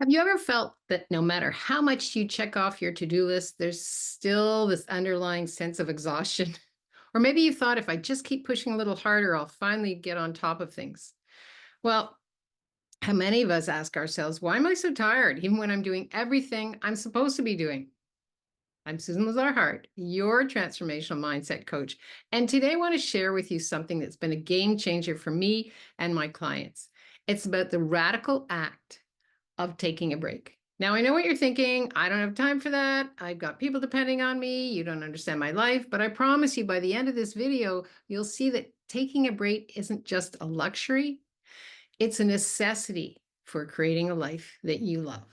Have you ever felt that no matter how much you check off your to-do list, there's still this underlying sense of exhaustion? Or maybe you thought if I just keep pushing a little harder, I'll finally get on top of things. Well, how many of us ask ourselves, why am I so tired, even when I'm doing everything I'm supposed to be doing? I'm Susan Lazar Hart, your transformational mindset coach. And today I want to share with you something that's been a game changer for me and my clients. It's about the radical act of taking a break. Now, I know what you're thinking. I don't have time for that. I've got people depending on me. You don't understand my life. But I promise you, by the end of this video, you'll see that taking a break isn't just a luxury, it's a necessity for creating a life that you love.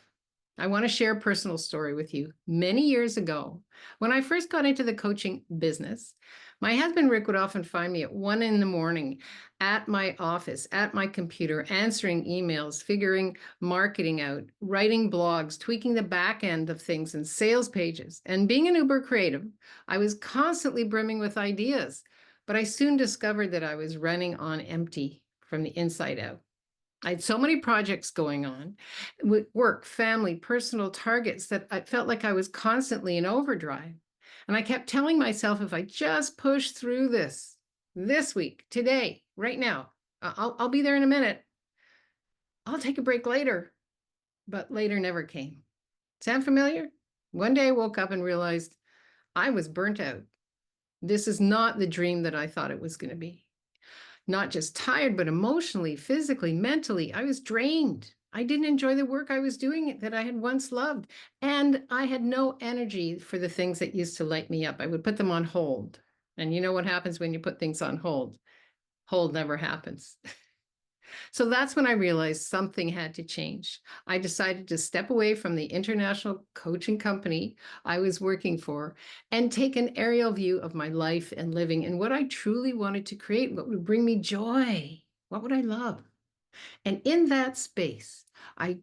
I want to share a personal story with you. Many years ago, when I first got into the coaching business, my husband Rick would often find me at 1 in the morning at my office, at my computer, answering emails, figuring marketing out, writing blogs, tweaking the back end of things and sales pages. And being an uber creative, I was constantly brimming with ideas, but I soon discovered that I was running on empty from the inside out. I had so many projects going on with work, family, personal targets that I felt like I was constantly in overdrive. And I kept telling myself, if I just push through this week, today, right now, I'll be there in a minute. I'll take a break later. But later never came. Sound familiar? One day I woke up and realized I was burnt out. This is not the dream that I thought it was going to be. Not just tired, but emotionally, physically, mentally, I was drained. I didn't enjoy the work I was doing that I had once loved. And I had no energy for the things that used to light me up. I would put them on hold. And you know what happens when you put things on hold? Hold never happens. So that's when I realized something had to change. I decided to step away from the international coaching company I was working for and take an aerial view of my life and living and what I truly wanted to create, what would bring me joy, what would I love. And in that space, I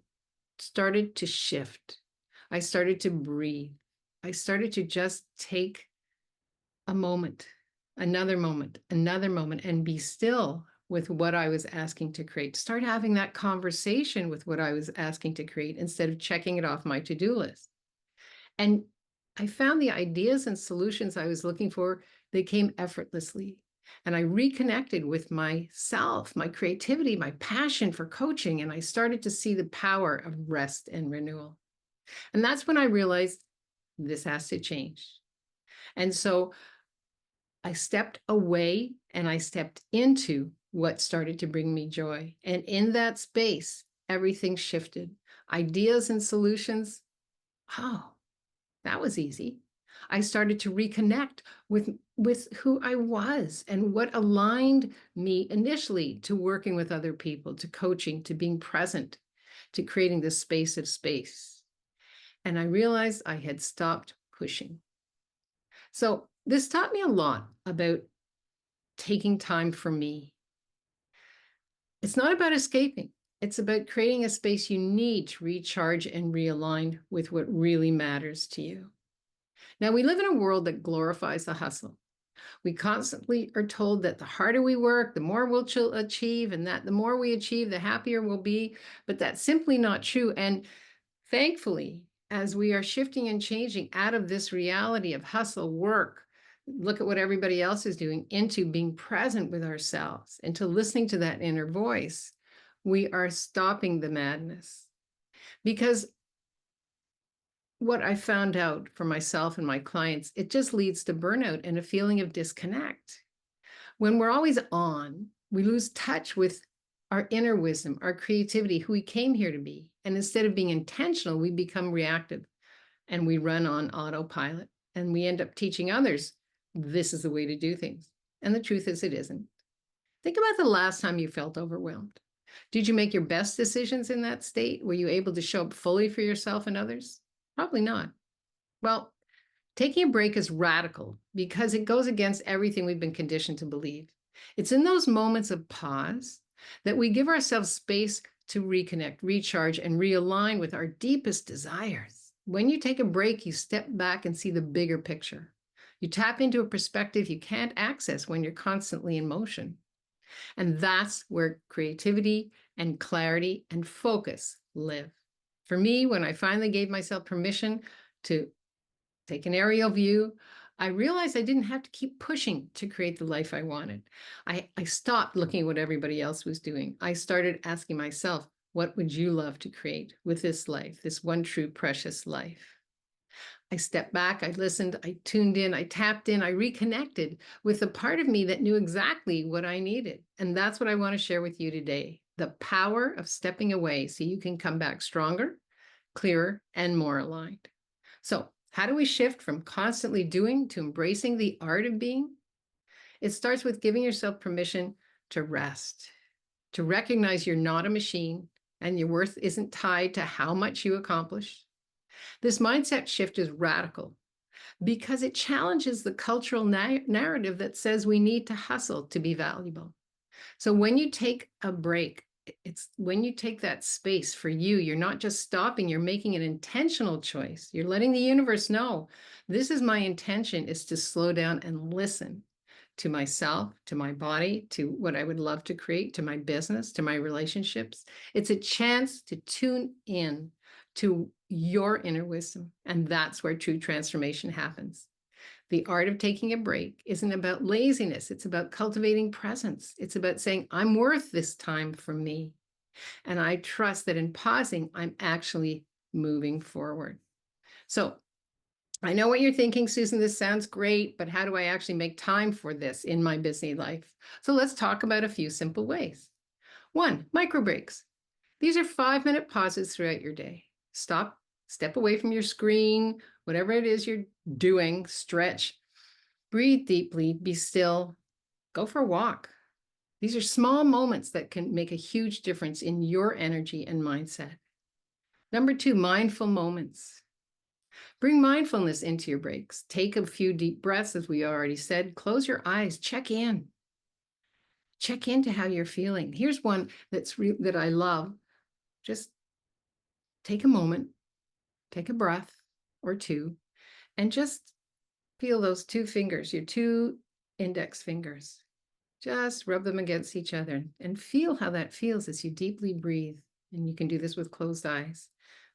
started to shift. I started to breathe. I started to just take a moment, another moment, and be still with what I was asking to create. Start having that conversation with what I was asking to create instead of checking it off my to-do list. And I found the ideas and solutions I was looking for, they came effortlessly. And I reconnected with myself, my creativity, my passion for coaching, and I started to see the power of rest and renewal. And that's when I realized this has to change. And so I stepped away and I stepped into what started to bring me joy. And in that space, everything shifted. Ideas and solutions. Oh, that was easy. I started to reconnect with who I was and what aligned me initially to working with other people, to coaching, to being present, to creating this space of space. And I realized I had stopped pushing. So this taught me a lot about taking time for me. It's not about escaping. It's about creating a space you need to recharge and realign with what really matters to you. Now, we live in a world that glorifies the hustle. We constantly are told that the harder we work, the more we'll achieve, and that the more we achieve, the happier we'll be. But that's simply not true. And thankfully, as we are shifting and changing out of this reality of hustle, work, look at what everybody else is doing, into being present with ourselves, into listening to that inner voice, we are stopping the madness. Because what I found out for myself and my clients, it just leads to burnout and a feeling of disconnect. When we're always on, we lose touch with our inner wisdom, our creativity, who we came here to be. And instead of being intentional, we become reactive and we run on autopilot and we end up teaching others this is the way to do things. And the truth is, it isn't. Think about the last time you felt overwhelmed. Did you make your best decisions in that state? Were you able to show up fully for yourself and others? Probably not. Well, taking a break is radical because it goes against everything we've been conditioned to believe. It's in those moments of pause that we give ourselves space to reconnect, recharge, and realign with our deepest desires. When you take a break, you step back and see the bigger picture. You tap into a perspective you can't access when you're constantly in motion. And that's where creativity and clarity and focus live. For me, when I finally gave myself permission to take an aerial view, I realized I didn't have to keep pushing to create the life I wanted. I stopped looking at what everybody else was doing. I started asking myself, what would you love to create with this life, this one true precious life? I stepped back, I listened, I tuned in, I tapped in, I reconnected with the part of me that knew exactly what I needed. And that's what I want to share with you today, the power of stepping away so you can come back stronger, clearer, and more aligned. So how do we shift from constantly doing to embracing the art of being? It starts with giving yourself permission to rest, to recognize you're not a machine and your worth isn't tied to how much you accomplish. This mindset shift is radical because it challenges the cultural narrative that says we need to hustle to be valuable. So when you take a break, it's when you take that space for you, you're not just stopping, you're making an intentional choice. You're letting the universe know, this is my intention, is to slow down and listen to myself, to my body, to what I would love to create, to my business, to my relationships. It's a chance to tune in to your inner wisdom. And that's where true transformation happens. The art of taking a break isn't about laziness. It's about cultivating presence. It's about saying, I'm worth this time for me. And I trust that in pausing, I'm actually moving forward. So I know what you're thinking, Susan, this sounds great, but how do I actually make time for this in my busy life? So let's talk about a few simple ways. 1, micro breaks. These are 5-minute pauses throughout your day. Stop, step away from your screen, whatever it is you're doing, stretch, breathe deeply, be still, go for a walk. These are small moments that can make a huge difference in your energy and mindset. Number 2, mindful moments. Bring mindfulness into your breaks. Take a few deep breaths, as we already said. Close your eyes, check in. Check into how you're feeling. Here's one that I love. Just take a moment, take a breath or two, and just feel those 2 fingers, your 2 index fingers. Just rub them against each other and feel how that feels as you deeply breathe. And you can do this with closed eyes.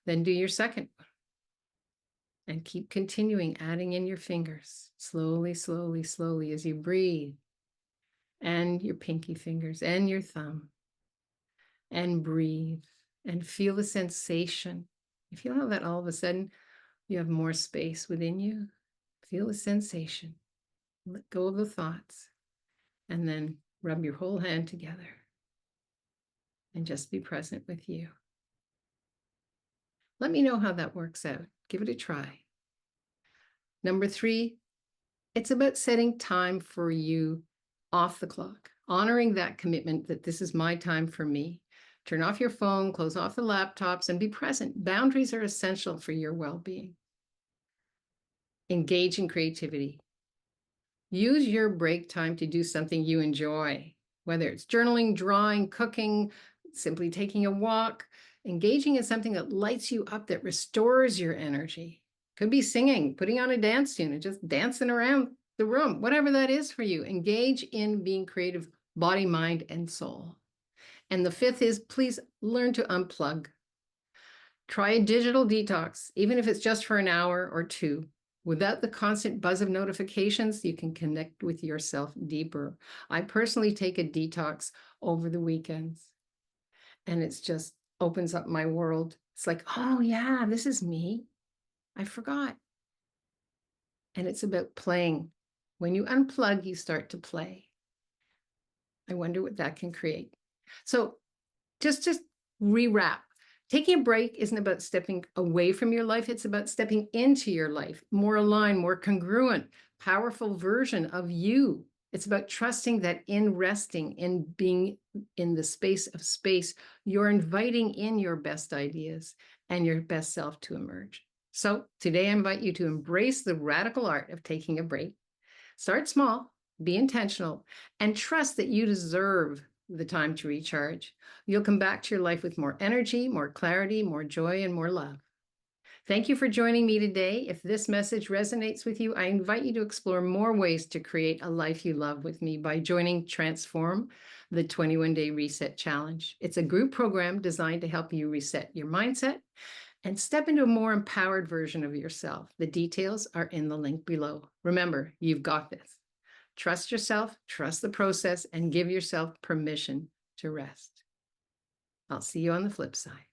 Then do your second one. And keep continuing, adding in your fingers, slowly, slowly, slowly as you breathe. And your pinky fingers and your thumb. And breathe. And feel the sensation. You feel how that all of a sudden you have more space within you. Feel the sensation. Let go of the thoughts. And then rub your whole hand together. And just be present with you. Let me know how that works out. Give it a try. Number 3, it's about setting time for you off the clock, honoring that commitment that this is my time for me. Turn off your phone, close off the laptops, and be present. Boundaries are essential for your well-being. Engage in creativity. Use your break time to do something you enjoy, whether it's journaling, drawing, cooking, simply taking a walk. Engaging in something that lights you up, that restores your energy. Could be singing, putting on a dance tune and just dancing around the room, whatever that is for you. Engage in being creative, body, mind, and soul. And the 5th is, please learn to unplug. Try a digital detox, even if it's just for an hour or 2. Without the constant buzz of notifications, you can connect with yourself deeper. I personally take a detox over the weekends, and it's just opens up my world. It's like, oh yeah, this is me. I forgot. And it's about playing. When you unplug, you start to play. I wonder what that can create. So just rewrap. Taking a break isn't about stepping away from your life. It's about stepping into your life, more aligned, more congruent, powerful version of you. It's about trusting that in resting, in being in the space of space, you're inviting in your best ideas and your best self to emerge. So today I invite you to embrace the radical art of taking a break. Start small, be intentional, and trust that you deserve the time to recharge. You'll come back to your life with more energy, more clarity, more joy, and more love. Thank you for joining me today. If this message resonates with you, I invite you to explore more ways to create a life you love with me by joining Transform, the 21-Day Reset Challenge. It's a group program designed to help you reset your mindset, and step into a more empowered version of yourself. The details are in the link below. Remember, you've got this. Trust yourself, trust the process, and give yourself permission to rest. I'll see you on the flip side.